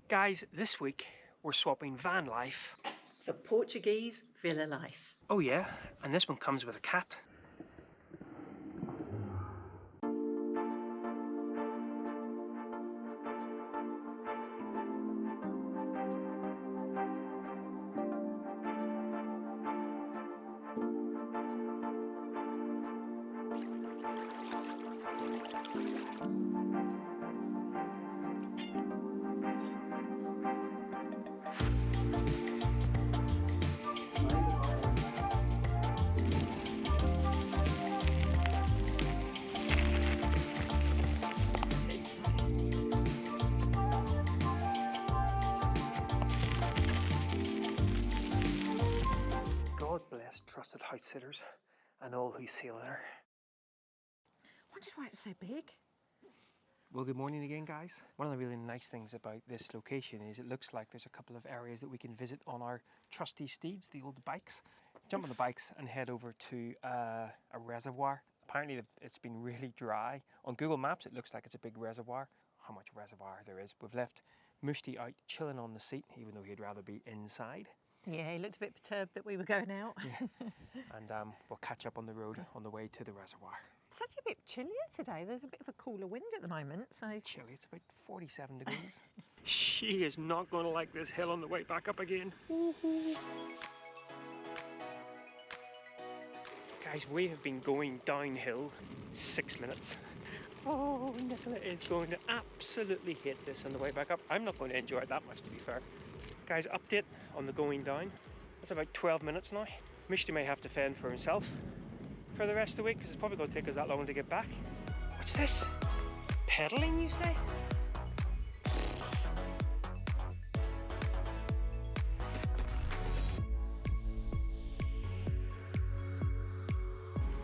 Guys, this week we're swapping VanLife. For Portuguese VillaLife. Oh yeah, and this one comes with a cat. God bless trusted house sitters and all who sail in her. I wondered why it was so big. Well, good morning again, guys. One of the really nice things about this location is it looks like there's a couple of areas that we can visit on our trusty steeds, the old bikes. Jump on the bikes and head over to a reservoir. Apparently it's been really dry. On Google Maps it looks like it's a big reservoir. How much reservoir there is. We've left Mushti out chilling on the seat, even though he'd rather be inside. Yeah, he looked a bit perturbed that we were going out. Yeah. And we'll catch up on the road on the way to the reservoir. It's actually a bit chillier today. There's a bit of a cooler wind at the moment, so... Chilly, it's about 47 degrees. She is not going to like this hill on the way back up again. Guys, we have been going downhill 6 minutes. Oh, Nicola is going to absolutely hate this on the way back up. I'm not going to enjoy it that much, to be fair. Guys, update on the going down. That's about 12 minutes now. Mishti may have to fend for himself for the rest of the week because it's probably going to take us that long to get back. What's this? Pedaling, you say?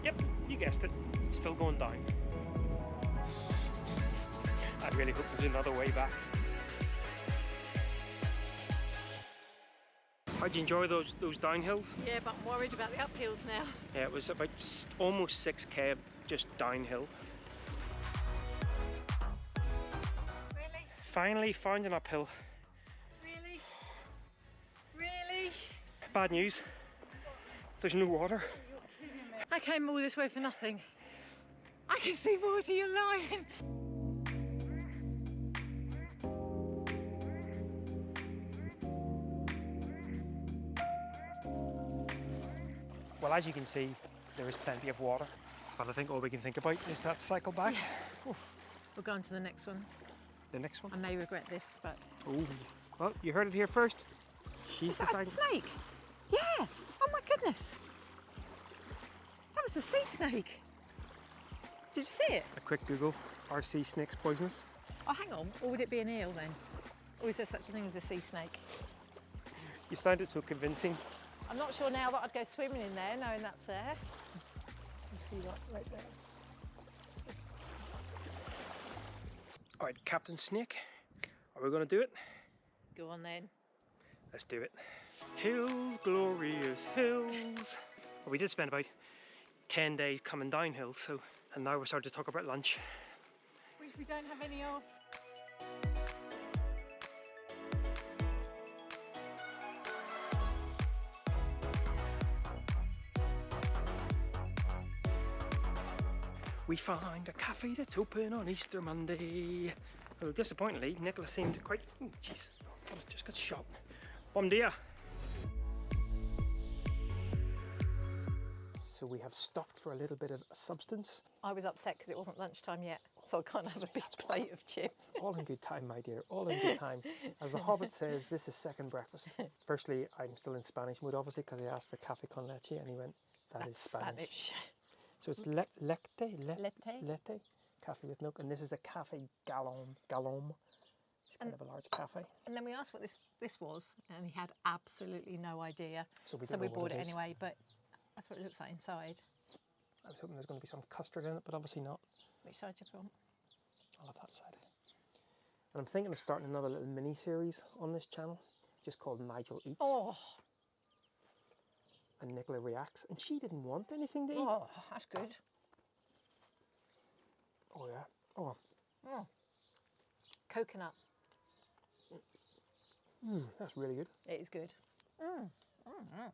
Yep, you guessed it. Still going down. I really hope there's another way back. How'd you enjoy those downhills? Yeah, but I'm worried about the uphills now. Yeah, it was about almost 6k just downhill. Really? Finally found an uphill. Really? Really? Bad news. There's no water. I came all this way for nothing. I can see water, you're lying. Well, as you can see, there is plenty of water. But I think all we can think about is that cycle back. Yeah. We'll go on to the next one. The next one? I may regret this, but... Oh, well, you heard it here first. She's deciding. Is that a snake? Yeah! Oh my goodness! That was a sea snake. Did you see it? A quick Google. Are sea snakes poisonous? Oh, hang on. Or would it be an eel then? Or is there such a thing as a sea snake? You sounded so convincing. I'm not sure now that I'd go swimming in there, knowing that's there. You see that right there? All right, Captain Snake, are we going to do it? Go on then. Let's do it. Hills, glorious hills. Well, we did spend about 10 days coming downhill, and now we're starting to talk about lunch. Which we don't have any of. We find a cafe that's open on Easter Monday. Well, disappointingly, Nicola seemed quite... Oh, jeez. I just got shot. Bom dia. So we have stopped for a little bit of substance. I was upset because it wasn't lunchtime yet, so I can't have a big plate of chips. All in good time, my dear. All in good time. As the Hobbit says, this is second breakfast. Firstly, I'm still in Spanish mood, obviously, because I asked for café con leche, and he went, That's is Spanish. So it's lette, cafe with milk, and this is a cafe galom. It's kind of a large cafe. And then we asked what this was, and he had absolutely no idea. So we bought it anyway, but that's what it looks like inside. I was hoping there's going to be some custard in it, but obviously not. Which side do you want? I'll have that side. And I'm thinking of starting another little mini-series on this channel, just called Nigel Eats. Oh. And Nicola reacts, and she didn't want anything to eat. Oh, that's good. Oh yeah. Oh. Oh. Coconut. That's really good. It is good.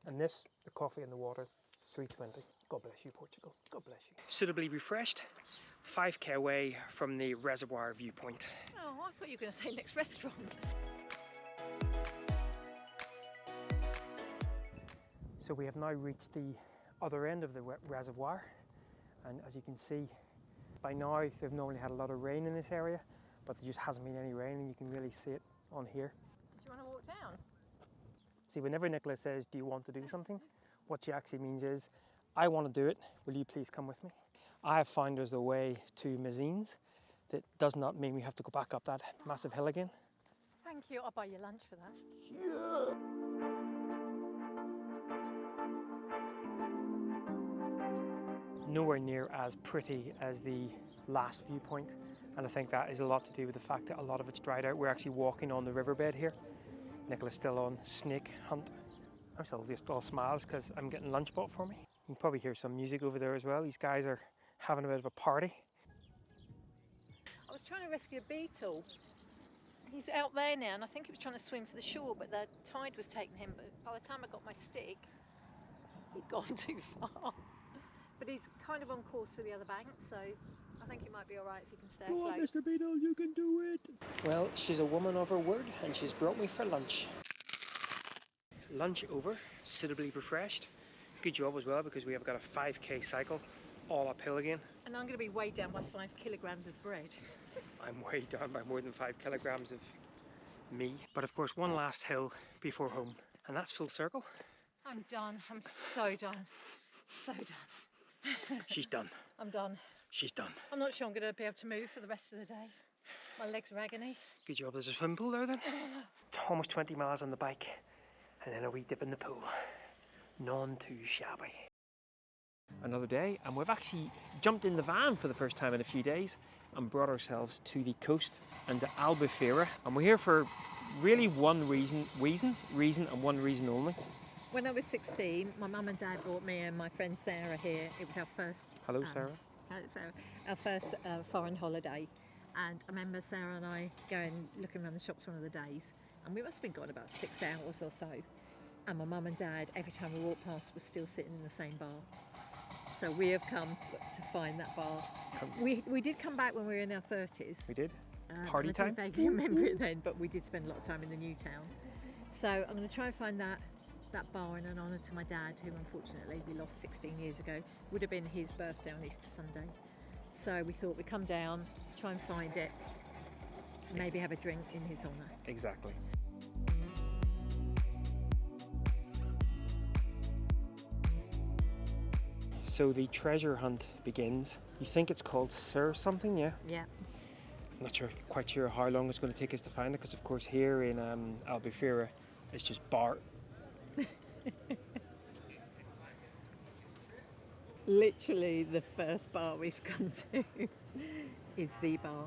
And this, the coffee and the water, $3.20. God bless you, Portugal. God bless you. Suitably refreshed, 5k away from the reservoir viewpoint. Oh, I thought you were going to say next restaurant. So we have now reached the other end of the reservoir, and as you can see, by now they've normally had a lot of rain in this area, but there just hasn't been any rain, and you can really see it on here. Did you want to walk down? See, whenever Nicola says, do you want to do something, what she actually means is, I want to do it, will you please come with me? I have found there's a way to Mazines that does not mean we have to go back up that massive hill again. Thank you, I'll buy you lunch for that. Yeah. Nowhere near as pretty as the last viewpoint, and I think that is a lot to do with the fact that a lot of it's dried out. We're actually walking on the riverbed here. Nicola's still on snake hunt. I'm still just all smiles because I'm getting lunch bought for me. You can probably hear some music over there as well. These guys are having a bit of a party. I was trying to rescue a beetle. He's out there now, and I think he was trying to swim for the shore, but the tide was taking him. But by the time I got my stick, he'd gone too far. But he's kind of on course for the other bank, so I think it might be all right if he can stay afloat. Go on, Mr. Beetle, you can do it. Well, she's a woman of her word, and she's brought me for lunch. Lunch over, suitably refreshed. Good job as well, because we have got a 5k cycle, all uphill again. And I'm going to be weighed down by 5 kilograms of bread. I'm weighed down by more than 5 kilograms of me. But of course, one last hill before home, and that's full circle. I'm done. I'm so done. So done. She's done. I'm done. She's done. I'm not sure I'm going to be able to move for the rest of the day. My legs are agony. Good job, there's a swimming pool there then. Almost 20 miles on the bike, and then a wee dip in the pool. None too shabby. Another day, and we've actually jumped in the van for the first time in a few days and brought ourselves to the coast and to Albufeira. And we're here for really one reason and one reason only. When I was 16, my mum and dad brought me and my friend Sarah here. It was our first... Hello, Sarah. Hello, Sarah. Our first foreign holiday. And I remember Sarah and I going looking around the shops one of the days, and we must have been gone about 6 hours or so. And my mum and dad, every time we walked past, were still sitting in the same bar. So we have come to find that bar. We did come back when we were in our 30s. We did. Party I time. don't vaguely remember it then, but we did spend a lot of time in the new town. So I'm going to try and find that bar in an honour to my dad, who unfortunately we lost 16 years ago. Would have been his birthday on Easter Sunday. So we thought we'd come down, try and find it, maybe have a drink in his honour. Exactly. So the treasure hunt begins. You think it's called Sir something, yeah? Yeah. I'm not quite sure how long it's going to take us to find it, because of course here in Albufeira it's just bar. Literally the first bar we've come to is the bar.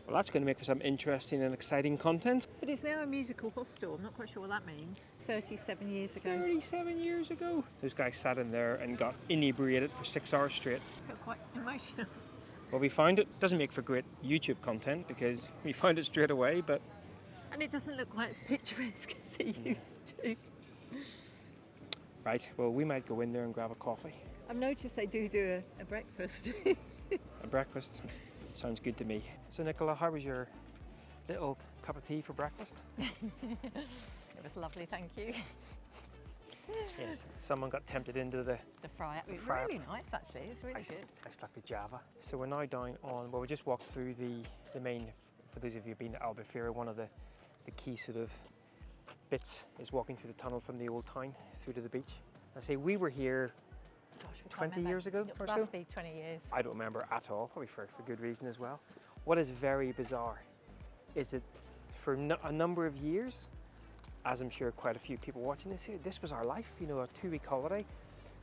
Well, that's going to make for some interesting and exciting content. But it's now a musical hostel. I'm not quite sure what that means. 37 years ago. 37 years ago. Those guys sat in there and got inebriated for 6 hours straight. I felt quite emotional. Well, we found it. Doesn't make for great YouTube content because we found it straight away, but... And it doesn't look quite as picturesque as it used to. Right, well, we might go in there and grab a coffee. I've noticed they do a breakfast. A breakfast? Sounds good to me. So Nicola, how was your little cup of tea for breakfast? It was lovely, thank you. Yes, someone got tempted into the fry. It was fry really nice actually, it's really good. Nice like the Java. So we're now down on, well, we just walked through the main, for those of you who've been to Albufeira, one of the key sort of bits is walking through the tunnel from the old town through to the beach. I say we were here 20 years ago or so? Must be 20 years. I don't remember at all, probably for good reason as well. What is very bizarre is that for a number of years, as I'm sure quite a few people watching this here, this was our life, you know, a 2-week holiday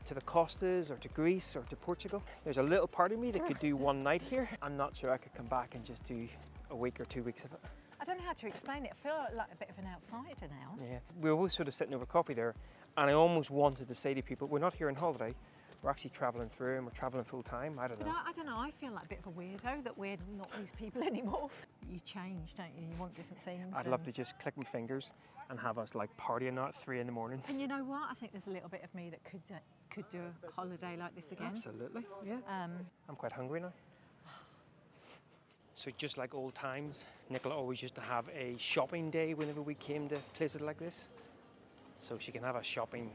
to the Costas or to Greece or to Portugal. There's a little part of me that could do one night here. I'm not sure I could come back and just do a week or 2 weeks of it. I don't know how to explain it. I feel like a bit of an outsider now. Yeah, we were both sort of sitting over coffee there, and I almost wanted to say to people, we're not here on holiday, we're actually travelling through and we're travelling full time. I don't But know. I don't know, I feel like a bit of a weirdo that we're not these people anymore. You change, don't you? You want different things. I'd love to just click my fingers and have us like partying out at 3 in the morning. And you know what? I think there's a little bit of me that could do a holiday like this again. Absolutely, yeah. I'm quite hungry now. So just like old times, Nicola always used to have a shopping day whenever we came to places like this. So she can have a shopping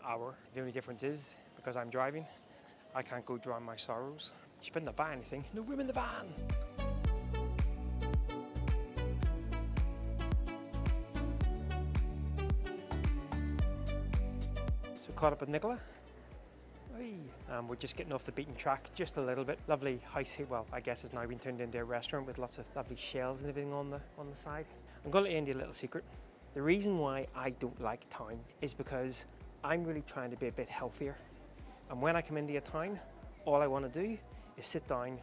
hour. The only difference is, because I'm driving, I can't go drown my sorrows. She better not buy anything. No room in the van. So caught up with Nicola. We're just getting off the beaten track just a little bit. Lovely house here. Well, I guess it's now been turned into a restaurant with lots of lovely shelves and everything on the side. I'm going to let you in a little secret. The reason why I don't like town is because I'm really trying to be a bit healthier. And when I come into a town, all I want to do is sit down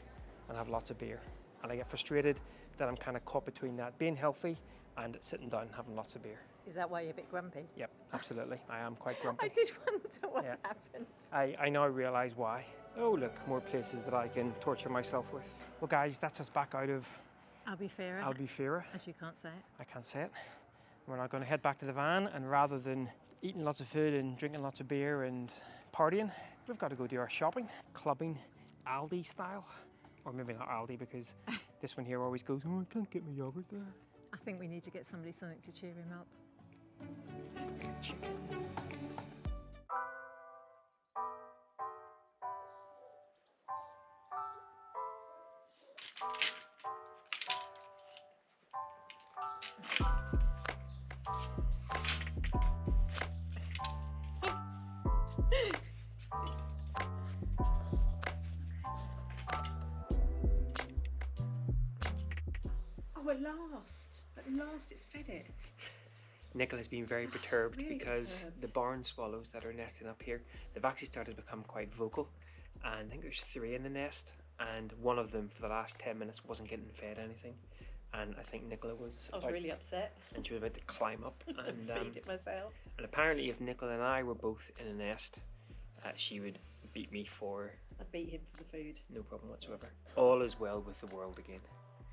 and have lots of beer. And I get frustrated that I'm kind of caught between that, being healthy and sitting down and having lots of beer. Is that why you're a bit grumpy? Yep, absolutely. I am quite grumpy. I did wonder what happened. I now realise why. Oh look, more places that I can torture myself with. Well guys, that's us back out of Albufeira. As you can't say it. I can't say it. We're now going to head back to the van, and rather than eating lots of food and drinking lots of beer and partying, we've got to go do our shopping, clubbing, Aldi style. Or maybe not Aldi, because this one here always goes, oh, I can't get my yogurt there. I think we need to get somebody something to cheer him up. Chicken. Oh, at last it's fed it. Nicola's been very perturbed Really because perturbed. the barn swallows that are nesting up here, they've actually started to become quite vocal, and I think there's 3 in the nest, and one of them for the last 10 minutes wasn't getting fed anything, and I think Nicola was I was really upset. and she was about to climb up and Feed it myself. and apparently if Nicola and I were both in a nest, she would beat me for I beat him for the food. no problem whatsoever. All is well with the world again.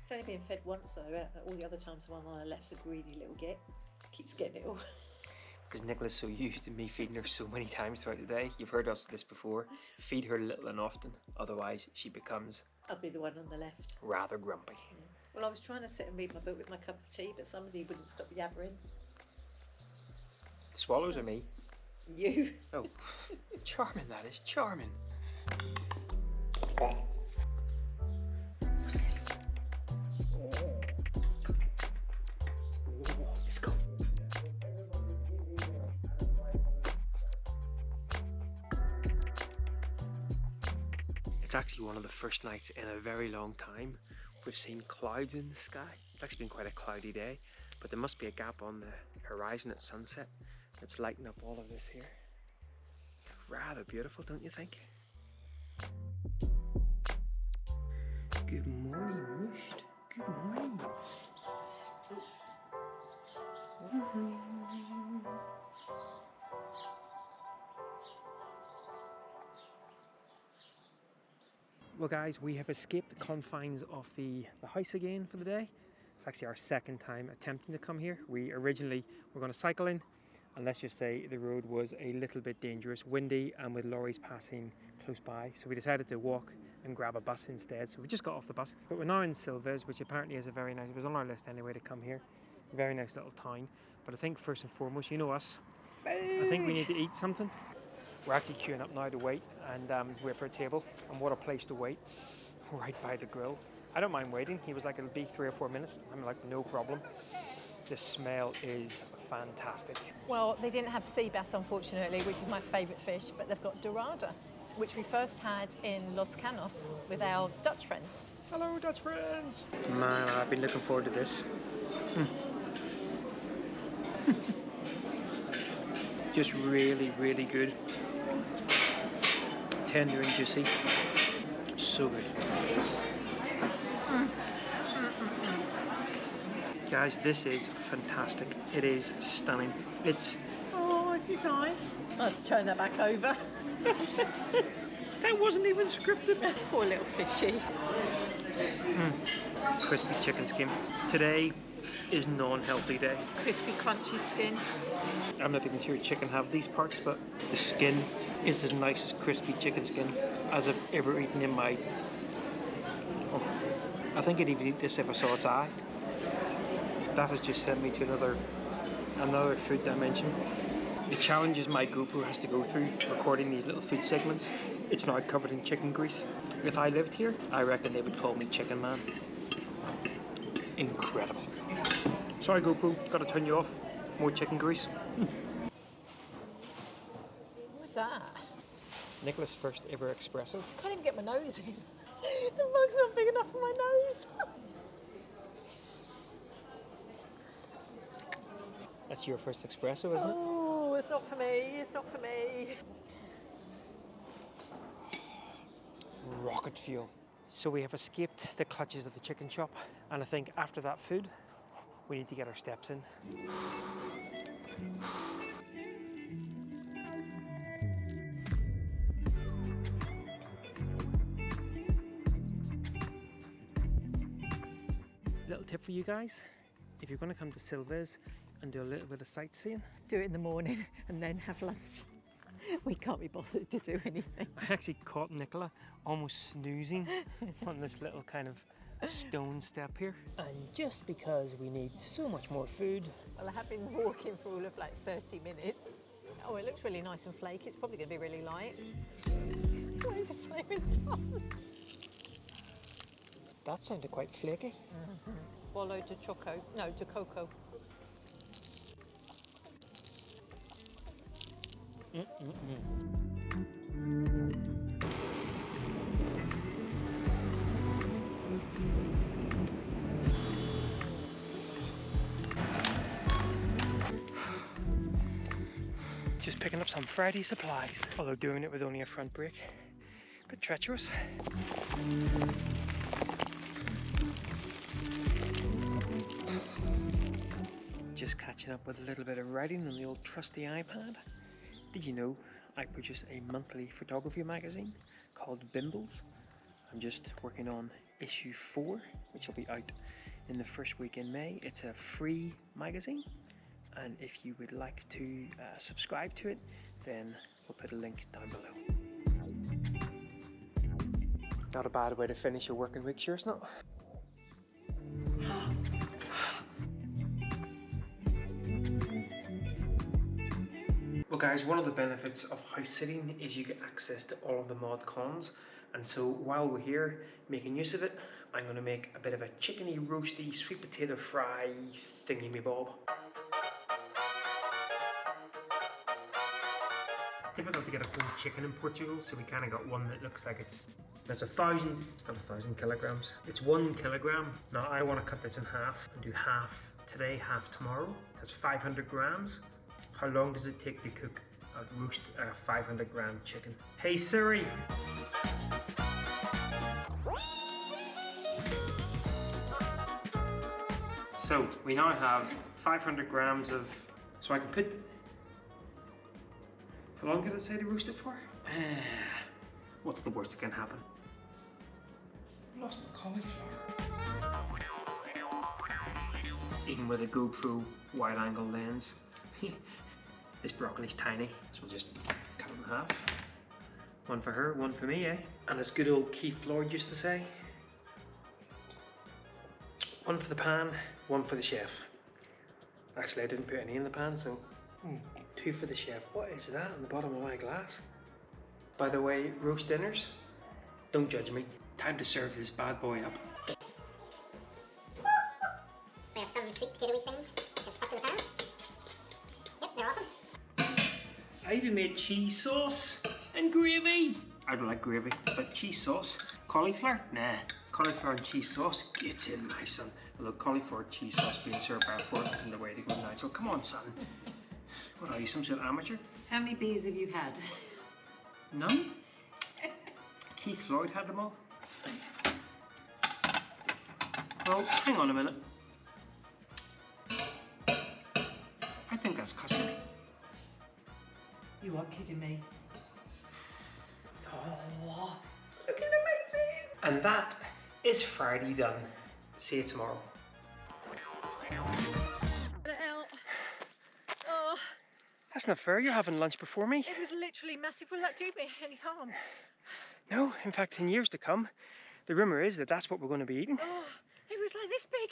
It's only been fed once though. All the other times the one on the left's a greedy little git. Keeps getting it all. Because Nicola's so used to me feeding her so many times throughout the day. You've heard us this before. Feed her little and often, otherwise she becomes I'll be the one on the left. rather grumpy. Well, I was trying to sit and read my book with my cup of tea, but somebody wouldn't stop yabbering. Swallows or me? You. Oh, charming that is, charming. What's this? Let's go. It's actually one of the first nights in a very long time we've seen clouds in the sky. It's actually been quite a cloudy day, but there must be a gap on the horizon at sunset that's lighting up all of this here. Rather beautiful, don't you think? Good morning, Mushed. Good morning. Well guys, we have escaped the confines of the house again for the day. It's actually our second time attempting to come here. We originally were going to cycle in, and let's just say the road was a little bit dangerous, windy, and with lorries passing close by. So we decided to walk and grab a bus instead. So we just got off the bus. But we're now in Silves, which apparently is a very nice, it was on our list anyway to come here. Very nice little town. But I think first and foremost, you know us, I think we need to eat something. We're actually queuing up now to wait and wait for a table. And what a place to wait, right by the grill. I don't mind waiting. He was like, it'll be 3 or 4 minutes. I'm like, no problem. The smell is fantastic. Well, they didn't have sea bass, unfortunately, which is my favourite fish, but they've got dorada, which we first had in Los Canos with our Dutch friends. Hello, Dutch friends. Man, I've been looking forward to this. Just really, really good. Tender and juicy. So good. Guys, this is fantastic. It is stunning. It's Christmas time. I have to turn that back over. That wasn't even scripted. Poor little fishy. Crispy chicken skin. Today is non-healthy day. Crispy, crunchy skin. I'm not even sure chicken have these parts, but the skin is as nice as crispy chicken skin as I've ever eaten in my... Oh, I think I'd even eat this if I saw its eye. That has just sent me to another food dimension. The challenges my GoPro has to go through recording these little food segments, it's now covered in chicken grease. If I lived here, I reckon they would call me Chicken Man. Incredible. Sorry GoPro, gotta turn you off. More chicken grease. What's that? Nicola's first ever espresso. Can't even get my nose in. The mug's not big enough for my nose. That's your first espresso, isn't it? Oh, it's not for me. It's not for me. Rocket fuel. So we have escaped the clutches of the chicken shop, and I think after that food, we need to get our steps in. Little tip for you guys, if you're going to come to Silves and do a little bit of sightseeing, Do it in the morning and then have lunch. We can't be bothered to do anything. I actually caught Nicola almost snoozing on this little kind of stone step here. And just because we need so much more food. Well, I have been walking for all of like 30 minutes. Oh, it looks really nice and flaky. It's probably going to be really light. Where's the flaming tongue? That sounded quite flaky. Wallow to choco. No, to cocoa. Just picking up some Friday supplies, although doing it with only a front brake. A bit treacherous. Just catching up with a little bit of writing on the old trusty iPad. Did you know I produce a monthly photography magazine called Bimbles? I'm just working on issue 4, which will be out in the first week in May. It's a free magazine, and if you would like to subscribe to it, then we'll put a link down below. Not a bad way to finish a working week, sure it's not. Well guys, one of the benefits of house sitting is you get access to all of the mod cons, and so while we're here making use of it, I'm going to make a bit of a chickeny roasty sweet potato fry thingy me bob. Difficult to get a whole chicken in Portugal, so we kind of got one that looks like it's 1,000 kilograms. It's 1 kilogram. Now I want to cut this in half and do half today, half tomorrow. That's 500 grams. How long does it take to cook a roast 500 gram chicken? Hey Siri! So we now have 500 grams of, so I can put, how long did it say to roast it for? What's the worst that can happen? I lost my cauliflower. Even with a GoPro wide angle lens, this broccoli's tiny, so we'll just cut it in half. One for her, one for me, eh? And as good old Keith Floyd used to say, one for the pan, one for the chef. Actually, I didn't put any in the pan, so 2 for the chef. What is that on the bottom of my glass? By the way, roast dinners, don't judge me. Time to serve this bad boy up. We have some sweet potatoey things which are stuck in the pan. Yep, they're awesome. I even made cheese sauce and gravy. I don't like gravy, but cheese sauce. Cauliflower? Nah. Cauliflower and cheese sauce gets in, my son. Although cauliflower cheese sauce being served by a fork isn't the way to go, Nigel. Come on, son. What are you, some sort of amateur? How many beers have you had? None? Keith Floyd had them all. Well, hang on a minute. I think that's custard. You are kidding me. Oh, looking amazing. And that is Friday done. See you tomorrow. Get it out. Oh, That's not fair, you're having lunch before me. it was literally massive. Will that do me any harm? No, in fact, in years to come, the rumour is that that's what we're going to be eating. Oh, it was like this big.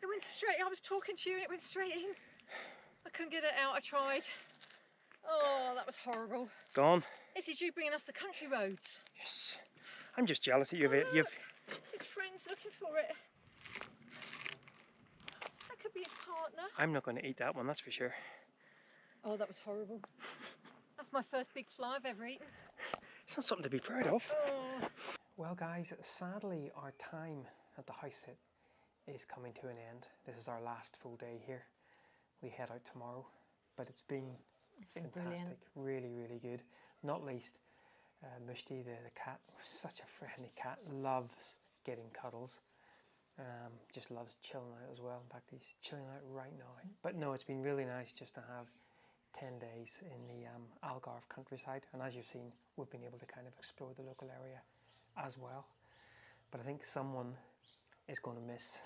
It went straight. I was talking to you and it went straight in. I couldn't get it out. I tried. Oh, that was horrible. Gone. This is you bringing us the country roads. Yes. I'm just jealous that you've... Look, his friend's looking for it. That could be his partner. I'm not going to eat that one, that's for sure. Oh, that was horrible. That's my first big fly I've ever eaten. It's not something to be proud of. Oh. Well guys, sadly our time at the house sit is coming to an end. This is our last full day here. We head out tomorrow, but it's been fantastic. Brilliant. Really, really good. Not least Mushti, the cat, such a friendly cat, loves getting cuddles. Just loves chilling out as well. In fact, he's chilling out right now. But no, it's been really nice just to have 10 days in the Algarve countryside, and as you've seen, we've been able to kind of explore the local area as well. But I think someone is going to miss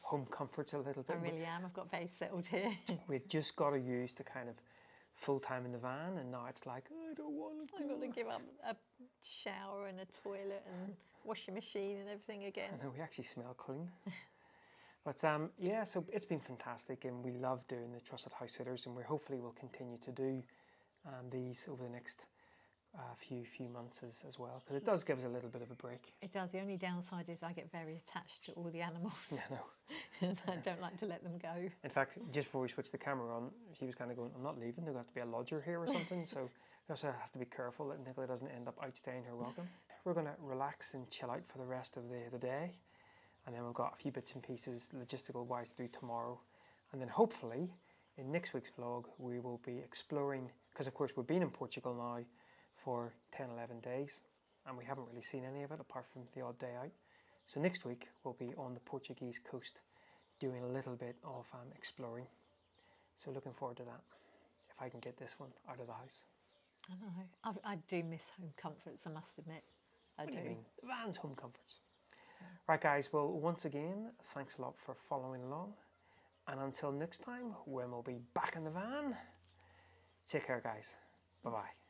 home comforts a little bit. I really am. I've got very settled here. We've just got to use the kind of full time in the van, and now it's like, I don't want to. I've got to give up a shower and a toilet and washing machine and everything again. I know, we actually smell clean. But yeah, so it's been fantastic, and we love doing the Trusted House Sitters, and we hopefully will continue to do these over the next few months as well, because it does give us a little bit of a break. It does. The only downside is I get very attached to all the animals. Yeah, no. And I don't like to let them go. In fact, just before we switched the camera on, she was kind of going, I'm not leaving, there'll have to be a lodger here or something, so we also have to be careful that Nicola doesn't end up outstaying her welcome. We're going to relax and chill out for the rest of the day, and then we've got a few bits and pieces logistical wise to do tomorrow, and then hopefully in next week's vlog we will be exploring, because of course we've been in Portugal now for 10-11 days and we haven't really seen any of it apart from the odd day out. So next week we'll be on the Portuguese coast doing a little bit of exploring, so looking forward to that, if I can get this one out of the house. I know. I do miss home comforts, I must admit. I What do. do you mean? The van's home comforts. Right guys, well once again thanks a lot for following along, and until next time when we'll be back in the van, take care guys, bye bye.